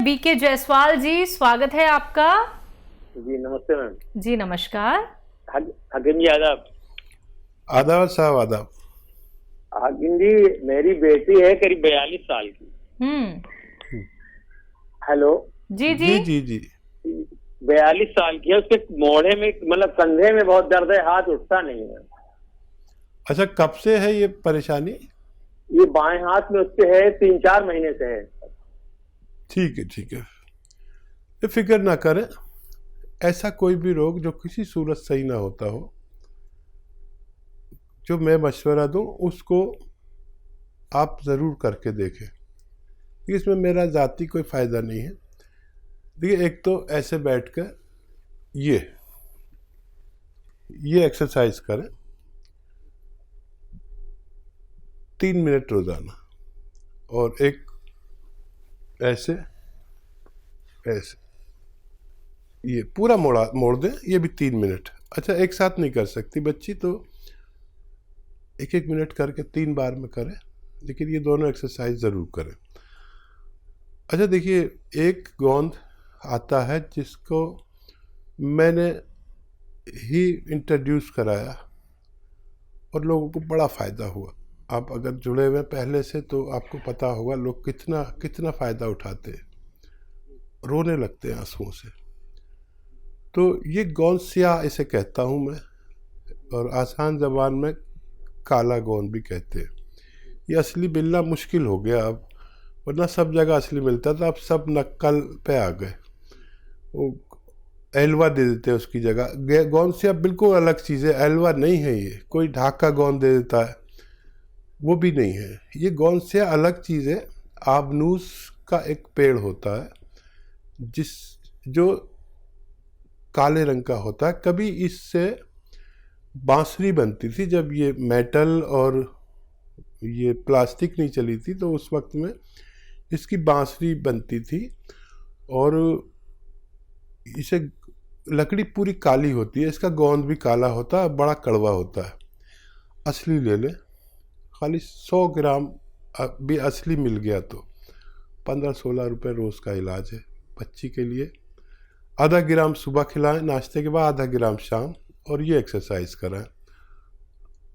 BK Jaiswal जी, स्वागत है आपका। जी नमस्ते मैम। जी नमस्कार। हाकिम जी आदाब। आदाब साहब आदाब। हाकिम जी, मेरी बेटी है करीब 42 साल की। हेलो। जी जी जी जी जी 42 साल की है, उसके मोढ़े में मतलब कंधे में बहुत दर्द है, हाथ उठता नहीं है। अच्छा, कब से है ये परेशानी? ये बाएं हाथ में उसके है, 3-4 महीने से है। ठीक है ठीक है, ये फिक्र ना करें। ऐसा कोई भी रोग जो किसी सूरत सही ना होता हो, जो मैं मशवरा दूं उसको आप ज़रूर करके देखें। इसमें मेरा ज़ाती कोई फ़ायदा नहीं है। देखिए, एक तो ऐसे बैठकर ये एक्सरसाइज करें 3 मिनट रोज़ाना, और एक ऐसे ऐसे ये पूरा मोड़ दें, ये भी 3 मिनट। अच्छा, एक साथ नहीं कर सकती बच्ची, तो 1-1 मिनट करके 3 बार में करें, लेकिन ये दोनों एक्सरसाइज ज़रूर करें। अच्छा देखिए, एक गोंद आता है जिसको मैंने ही इंट्रोड्यूस कराया और लोगों को बड़ा फ़ायदा हुआ। आप अगर जुड़े हुए पहले से तो आपको पता होगा लोग कितना कितना फ़ायदा उठाते हैं, रोने लगते हैं आंसुओं से। तो ये गोंद स्याह इसे कहता हूँ मैं, और आसान ज़बान में काला गोंद भी कहते हैं। ये असली मिलना मुश्किल हो गया अब, वरना सब जगह असली मिलता था, अब सब नक्कल पे आ गए। वो एलवा दे देते हैं उसकी जगह। गोंद स्याह बिल्कुल अलग चीज़ है, एलवा नहीं है। ये कोई ढाका गोंद दे देता है, वो भी नहीं है। ये गोंद स्याह अलग चीज़ है। आबनूस का एक पेड़ होता है जो काले रंग का होता है। कभी इससे बांसुरी बनती थी, जब ये मेटल और ये प्लास्टिक नहीं चली थी, तो उस वक्त में इसकी बांसुरी बनती थी। और इसे लकड़ी पूरी काली होती है, इसका गोंद भी काला होता है, बड़ा कड़वा होता है। असली ले लें, खाली 100 ग्राम भी असली मिल गया तो 15-16 रुपये रोज़ का इलाज है बच्ची के लिए। आधा ग्राम सुबह खिलाएं नाश्ते के बाद, आधा ग्राम शाम, और ये एक्सरसाइज कराएं।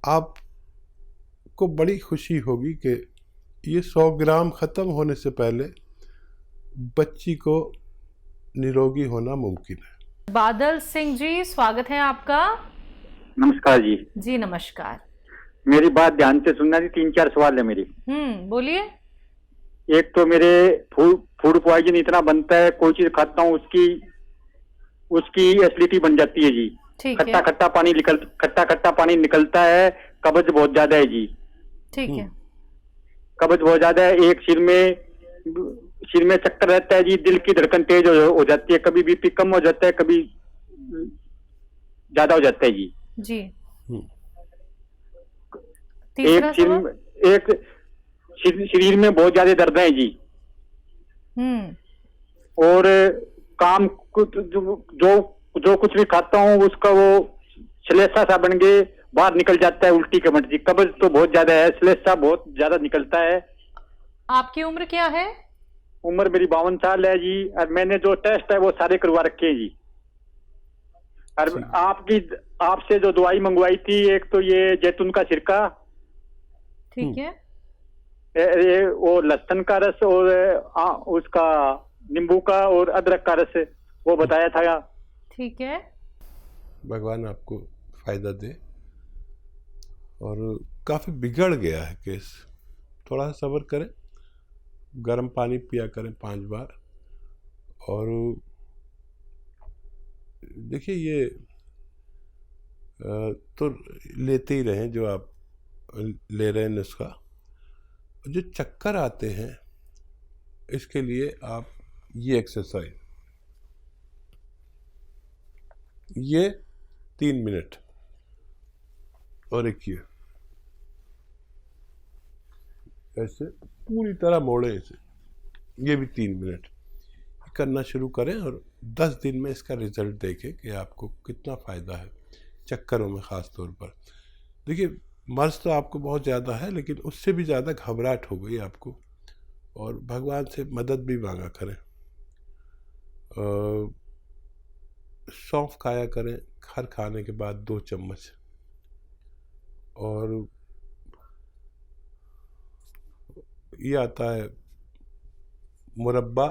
आपको बड़ी खुशी होगी कि ये 100 ग्राम ख़त्म होने से पहले बच्ची को निरोगी होना मुमकिन है। बादल सिंह जी, स्वागत है आपका। नमस्कार जी। जी नमस्कार। मेरी बात ध्यान से सुनना जी, 3-4 सवाल है मेरी। बोलिए। एक तो मेरे फूड पॉइजन इतना बनता है, कोई चीज खाता हूँ उसकी एसिडिटी बन जाती है जी। खट्टा खट्टा पानी निकलता है, कब्ज बहुत ज्यादा है जी। ठीक है। कब्ज बहुत ज्यादा है, एक सिर में चक्कर रहता है जी, दिल की धड़कन तेज हो जाती है, कभी बीपी कम हो जाता है, कभी ज्यादा हो जाता है जी। जी। एक शरीर में बहुत ज्यादा दर्द है जी। और काम जो कुछ भी खाता हूँ उसका वो श्लेषा सा बन के बाहर निकल जाता है, उल्टी के मर्जी। कब्ज तो बहुत ज्यादा है, श्लेषा बहुत ज्यादा निकलता है। आपकी उम्र क्या है? उम्र मेरी 52 साल है जी, और मैंने जो टेस्ट है वो सारे करवा रखे हैं जी। और आपसे जो दवाई मंगवाई थी, एक तो ये जैतून का सिरका, ठीक है, वो लहसुन का रस, और उसका नींबू का और अदरक का रस, वो बताया था। ठीक है। भगवान आपको फायदा दे। और काफ़ी बिगड़ गया है केस, थोड़ा सा सब्र करें, गर्म पानी पिया करें 5 बार। और देखिए, ये तो लेते ही रहें जो आप ले रहे हैं नुस्खा। जो चक्कर आते हैं इसके लिए आप ये एक्सरसाइज, ये 3 मिनट, और एक ये ऐसे पूरी तरह मोड़े इसे, ये भी 3 मिनट करना शुरू करें। और 10 दिन में इसका रिजल्ट देखें कि आपको कितना फ़ायदा है चक्करों में ख़ास तौर पर। देखिए, मर्ज़ तो आपको बहुत ज़्यादा है, लेकिन उससे भी ज़्यादा घबराहट हो गई आपको, और भगवान से मदद भी मांगा करें। सौंफ खाया करें हर खाने के बाद 2 चम्मच। और ये आता है मुरब्बा,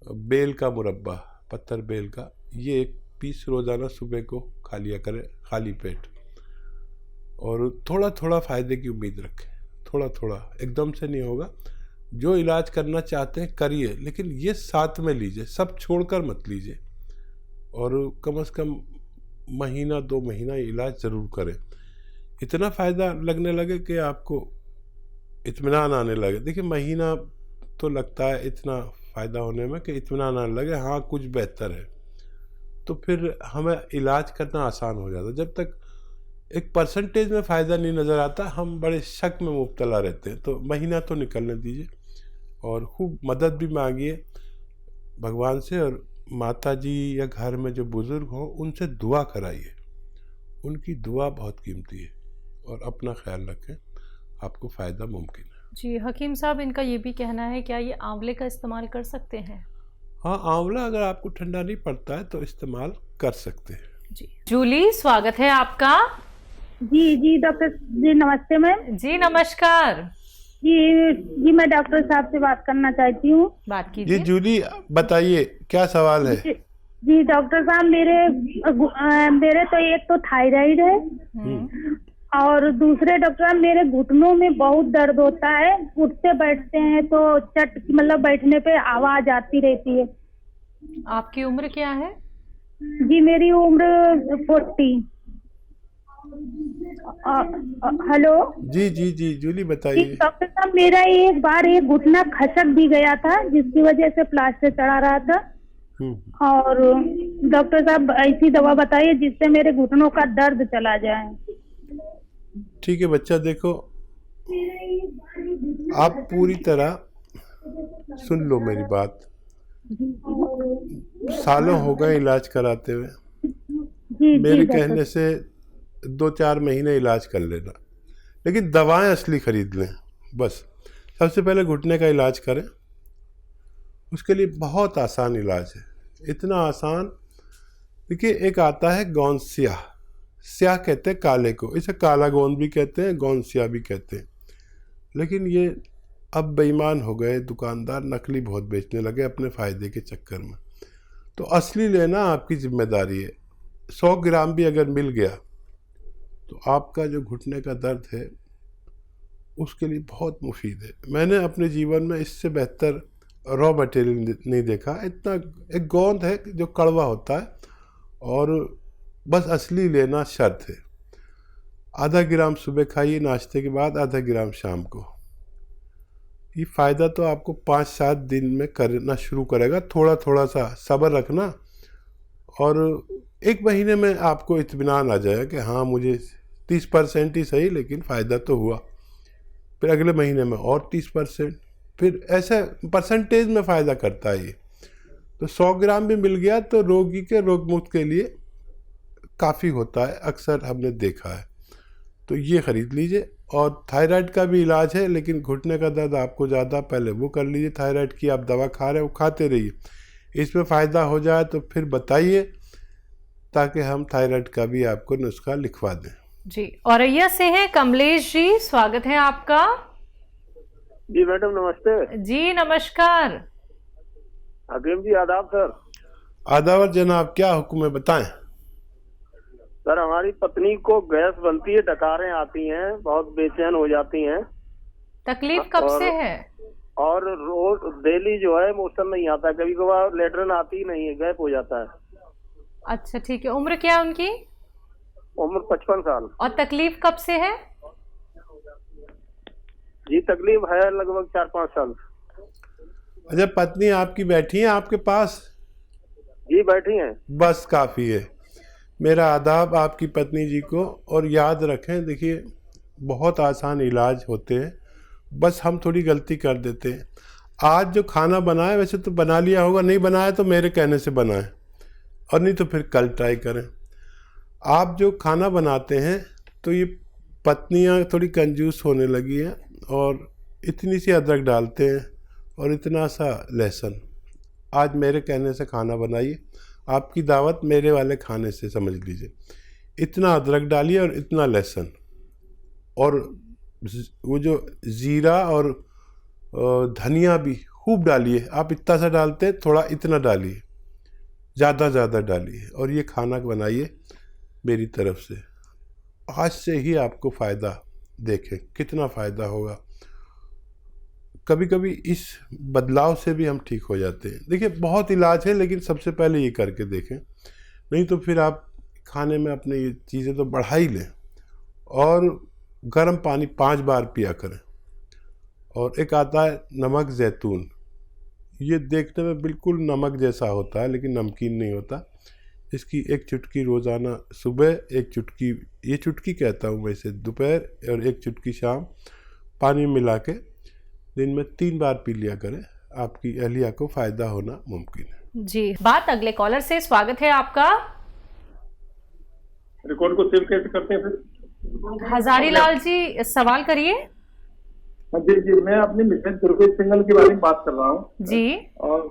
बेल का मुरब्बा, पत्थर बेल का, ये 1 पीस रोज़ाना सुबह को खा लिया करें खाली पेट। और थोड़ा थोड़ा फ़ायदे की उम्मीद रखें, थोड़ा थोड़ा, एकदम से नहीं होगा। जो इलाज करना चाहते हैं करिए, लेकिन ये साथ में लीजिए, सब छोड़कर मत लीजिए। और कम से कम महीना 2 महीना इलाज ज़रूर करें। इतना फ़ायदा लगने लगे कि आपको इत्मीनान आने लगे। देखिए महीना तो लगता है इतना फ़ायदा होने में कि इत्मीनान आने लगे, हाँ कुछ बेहतर है, तो फिर हमें इलाज करना आसान हो जाता है। जब तक एक परसेंटेज में फ़ायदा नहीं नज़र आता, हम बड़े शक में मुब्तला रहते हैं। तो महीना तो निकलने दीजिए और खूब मदद भी मांगिए भगवान से। और माता जी या घर में जो बुज़ुर्ग हों उनसे दुआ कराइए, उनकी दुआ बहुत कीमती है। और अपना ख्याल रखें, आपको फ़ायदा मुमकिन है। जी हकीम साहब, इनका ये भी कहना है, क्या ये आंवले का इस्तेमाल कर सकते हैं? हाँ, आंवला अगर आपको ठंडा नहीं पड़ता है तो इस्तेमाल कर सकते हैं। जी जूली, स्वागत है आपका। जी डॉक्टर जी नमस्ते मैम। जी नमस्कार। जी मैं डॉक्टर साहब से बात करना चाहती हूँ। बात कीजिए। जी जूली, बताइए क्या सवाल है? जी डॉक्टर साहब, मेरे तो एक तो थायराइड है और दूसरे डॉक्टर साहब मेरे घुटनों में बहुत दर्द होता है। उठते बैठते हैं तो मतलब बैठने पे आवाज आती रहती है। आपकी उम्र क्या है? जी मेरी उम्र 40। हेलो। जी जूली बताइए। डॉक्टर साहब, मेरा एक बार एक घुटना खसक भी गया था, जिसकी वजह से प्लास्टर चढ़ा रहा था। और डॉक्टर साहब ऐसी दवा बताइए जिससे मेरे घुटनों का दर्द चला जाए। ठीक है बच्चा, देखो आप पूरी तरह सुन लो मेरी बात। सालों हो गए इलाज कराते हुए, मेरे कहने से 2-4 महीने इलाज कर लेना, लेकिन दवाएं असली खरीद लें बस। सबसे पहले घुटने का इलाज करें, उसके लिए बहुत आसान इलाज है, इतना आसान। देखिए एक आता है गोंद स्याह, स्याह कहते हैं काले को, इसे काला गोंद भी कहते हैं, गोंद स्याह भी कहते हैं। लेकिन ये अब बेईमान हो गए दुकानदार, नकली बहुत बेचने लगे अपने फ़ायदे के चक्कर में। तो असली लेना आपकी जिम्मेदारी है। 100 ग्राम भी अगर मिल गया तो आपका जो घुटने का दर्द है उसके लिए बहुत मुफीद है। मैंने अपने जीवन में इससे बेहतर रॉ मटेरियल नहीं देखा। इतना एक गोंद है जो कड़वा होता है और बस असली लेना शर्त है। आधा ग्राम सुबह खाइए नाश्ते के बाद, आधा ग्राम शाम को। ये फ़ायदा तो आपको 5-7 दिन में करना शुरू करेगा। थोड़ा थोड़ा सा सब्र रखना और 1 महीने में आपको इत्मीनान आ जाएगा कि हाँ मुझे 30% ही सही लेकिन फ़ायदा तो हुआ। फिर अगले महीने में और 30%, फिर ऐसे परसेंटेज में फ़ायदा करता है ये। तो 100 ग्राम भी मिल गया तो रोगी के रोग मुक्त के लिए काफ़ी होता है, अक्सर हमने देखा है। तो ये ख़रीद लीजिए। और थायराइड का भी इलाज है, लेकिन घुटने का दर्द आपको ज़्यादा, पहले वो कर लीजिए। थायराइड की आप दवा खा रहे हो, खाते रहिए, इसमें फ़ायदा हो जाए तो फिर बताइए, ताकि हम थायराइड का भी आपको नुस्खा लिखवा दें। जी औरैया से हैं कमलेश जी, स्वागत है आपका। जी मैडम नमस्ते। जी नमस्कार। हकीम जी आदाब सर। आदावर जनाब, क्या हुक्म है बताएं। सर हमारी पत्नी को गैस बनती है, डकारें आती हैं, बहुत बेचैन हो जाती हैं। तकलीफ कब से है? और रोज डेली जो है मोशन नहीं आता, कभी कभार लेटरिन आती नहीं है, गैप हो जाता है। अच्छा ठीक है, उम्र क्या है उनकी? उम्र 55 साल। और तकलीफ कब से है? जी तकलीफ है लगभग 4-5 साल। अच्छा, पत्नी आपकी बैठी है आपके पास? जी बैठी हैं। बस काफ़ी है। मेरा आदाब आपकी पत्नी जी को। और याद रखें, देखिए बहुत आसान इलाज होते हैं, बस हम थोड़ी गलती कर देते हैं। आज जो खाना बनाए, वैसे तो बना लिया होगा, नहीं बनाया तो मेरे कहने से बनाएं, और नहीं तो फिर कल ट्राई करें। आप जो खाना बनाते हैं तो ये पत्नियां थोड़ी कंजूस होने लगी हैं और इतनी सी अदरक डालते हैं और इतना सा लहसुन, आज मेरे कहने से खाना बनाइए, आपकी दावत मेरे वाले खाने से समझ लीजिए। इतना अदरक डालिए और इतना लहसुन, और वो जो ज़ीरा और धनिया भी खूब डालिए। आप इतना सा डालते, थोड़ा इतना डालिए, ज़्यादा डालिए, और ये खाना बनाइए मेरी तरफ से। आज से ही आपको फ़ायदा, देखें कितना फ़ायदा होगा। कभी कभी इस बदलाव से भी हम ठीक हो जाते हैं। देखिए बहुत इलाज है, लेकिन सबसे पहले ये करके देखें, नहीं तो फिर आप खाने में अपने ये चीज़ें तो बढ़ा ही लें। और गर्म पानी 5 बार पिया करें। और एक आता है नमक जैतून, ये देखने में बिल्कुल नमक जैसा होता है लेकिन नमकीन नहीं होता। इसकी 1 चुटकी रोज़ाना सुबह, 1 चुटकी, ये चुटकी कहता हूँ वैसे, दोपहर, और 1 चुटकी शाम पानी में मिला के दिन में 3 बार पी लिया करें। आपकी एहलिया को फ़ायदा होना मुमकिन है। जी, बात अगले कॉलर से। स्वागत है आपका। रिकॉर्ड को सेव कैसे करते हैं फिर? हजारी लाल जी, सवाल करिए। जी, मैं अपनी मिसेज दुर्गेश सिंघल के बारे में बात कर रहा हूँ जी। और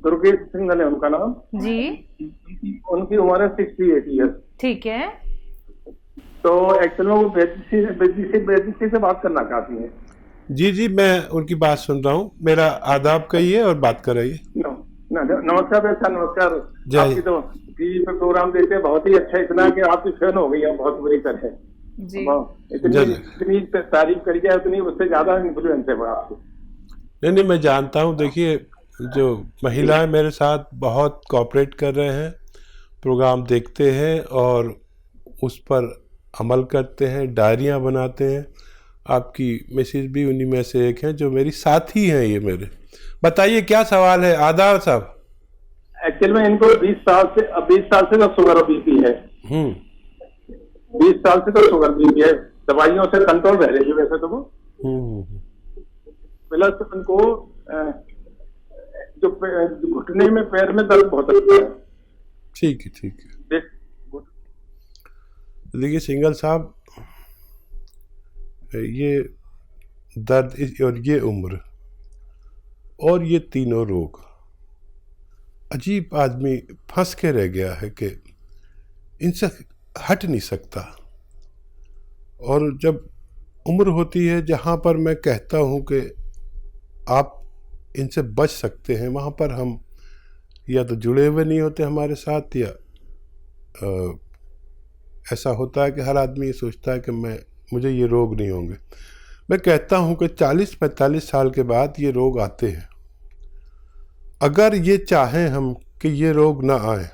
दुर्गेश सिंघल है उनका नाम जी। उनकी उम्र है 68 ईयर्स। ठीक है। तो एक्चुअल में वो बेजी से बात करना चाहती हैं। जी, मैं उनकी बात सुन रहा हूँ। मेरा आदाब कहिए और बात कराइए। नमस्कार बेटा, नमस्कार। आपकी तो टीवी पे प्रोग्राम देते हैं, बहुत ही अच्छा, इतना कि आपकी फैन हो गई है बहुत बुरी तरह। जी। इतनी तारीफ करी जाए उतनी उससे ज्यादा इन्फ्लुएंस है आपको। नहीं, मैं जानता हूँ। देखिए जो महिलाएं मेरे साथ बहुत कोऑपरेट कर रहे हैं, प्रोग्राम देखते हैं और उस पर अमल करते हैं, डायरियाँ बनाते हैं। आपकी मिसेज भी उन्हीं में से एक हैं, जो मेरी साथी हैं। ये मेरे, बताइए क्या सवाल है आदाब साहब? एक्चुअल में इनको 20 साल से तो शुगर और बीपी है। 20 साल से तो शुगर बीपी है, दवाइयों से कंट्रोल रह रही है वैसे तो वो। प्लस उनको जो घुटने में, पैर में दर्द बहुत होता है। ठीक है। देखिए सिंघल साहब, ये दर्द और ये उम्र और ये तीनों रोग, अजीब आदमी फंस के रह गया है कि इनसे हट नहीं सकता। और जब उम्र होती है जहाँ पर मैं कहता हूँ कि आप इनसे बच सकते हैं, वहाँ पर हम या तो जुड़े हुए नहीं होते हमारे साथ, या ऐसा होता है कि हर आदमी ये सोचता है कि मुझे ये रोग नहीं होंगे। मैं कहता हूँ कि 40-45 साल के बाद ये रोग आते हैं। अगर ये चाहें हम कि ये रोग ना आए,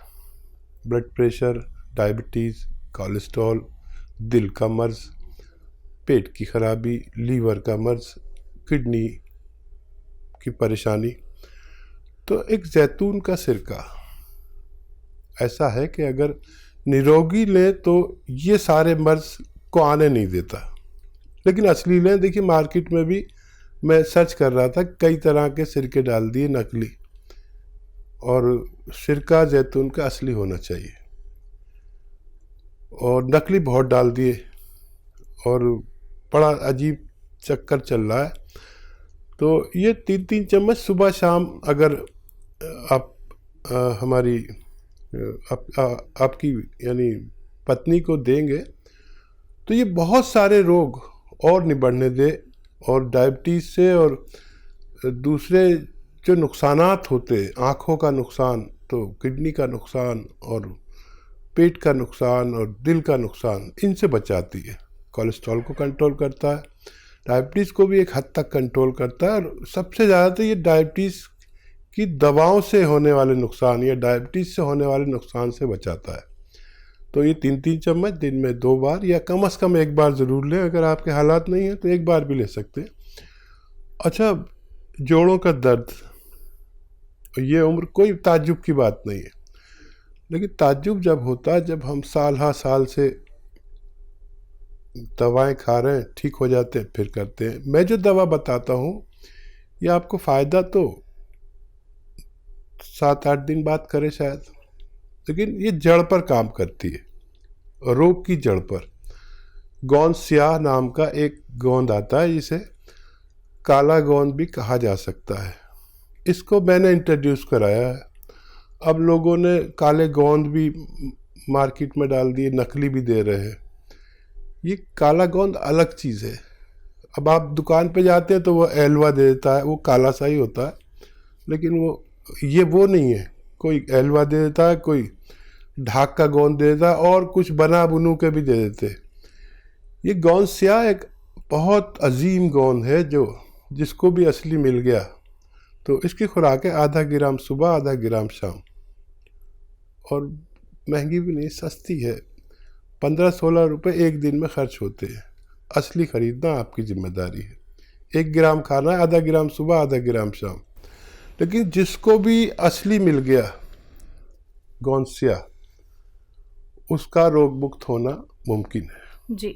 ब्लड प्रेशर, डायबिटीज़, कोलेस्ट्रॉल, दिल का मर्ज़, पेट की खराबी, लीवर का मर्ज़, किडनी की परेशानी, तो एक जैतून का सिरका ऐसा है कि अगर निरोगी लें तो ये सारे मर्ज़ को आने नहीं देता। लेकिन असली लें, देखिए मार्केट में भी मैं सर्च कर रहा था, कई तरह के सिरके डाल दिए नकली, और सिरका जैतून का असली होना चाहिए, और नकली बहुत डाल दिए और बड़ा अजीब चक्कर चल रहा है। तो ये 3-3 चम्मच सुबह शाम अगर आप हमारी आपकी यानी पत्नी को देंगे तो ये बहुत सारे रोग और निबड़ने दे, और डायबिटीज़ से और दूसरे जो नुकसानात होते, आँखों का नुकसान, तो किडनी का नुकसान और पेट का नुकसान और दिल का नुकसान, इनसे बचाती है। कोलेस्ट्रॉल को कंट्रोल करता है, डायबिटीज़ को भी एक हद तक कंट्रोल करता है, और सबसे ज़्यादा तो ये डायबिटीज़ की दवाओं से होने वाले नुकसान या डायबिटीज़ से होने वाले नुकसान से बचाता है। तो ये 3-3 चम्मच दिन में 2 बार या कम से कम 1 बार ज़रूर लें। अगर आपके हालात नहीं हैं तो 1 बार भी ले सकते हैं। अच्छा, जोड़ों का दर्द, ये उम्र कोई ताज्जुब की बात नहीं है, लेकिन ताज्जुब जब होता है जब हम साल से दवाएं खा रहे हैं, ठीक हो जाते हैं, फिर करते हैं। मैं जो दवा बताता हूँ ये आपको फ़ायदा तो 7-8 दिन बाद करे शायद, लेकिन ये जड़ पर काम करती है, रोग की जड़ पर। गोंद स्याह नाम का एक गोंद आता है, जिसे काला गोंद भी कहा जा सकता है। इसको मैंने इंट्रोड्यूस कराया है। अब लोगों ने काले गोंद भी मार्केट में डाल दिए, नकली भी दे रहे हैं। ये काला गोंद अलग चीज़ है। अब आप दुकान पे जाते हैं तो वो एलवा दे देता है, वो काला सा ही होता है, लेकिन वो नहीं है। कोई एलवा दे देता है, कोई ढाक का गोंद दे देता है, और कुछ बना बुनू के भी दे देते। ये गोंद स्याह एक बहुत अजीम गोंद है, जिसको भी असली मिल गया तो इसकी खुराक है आधा ग्राम सुबह, आधा ग्राम शाम, और महंगी भी नहीं, सस्ती है। 15-16 रुपए एक दिन में खर्च होते हैं। असली खरीदना आपकी जिम्मेदारी है। 1 ग्राम खाना है, आधा ग्राम सुबह, आधा ग्राम शाम। लेकिन जिसको भी असली मिल गया गोंद स्याह, उसका रोग मुक्त होना मुमकिन है। जी।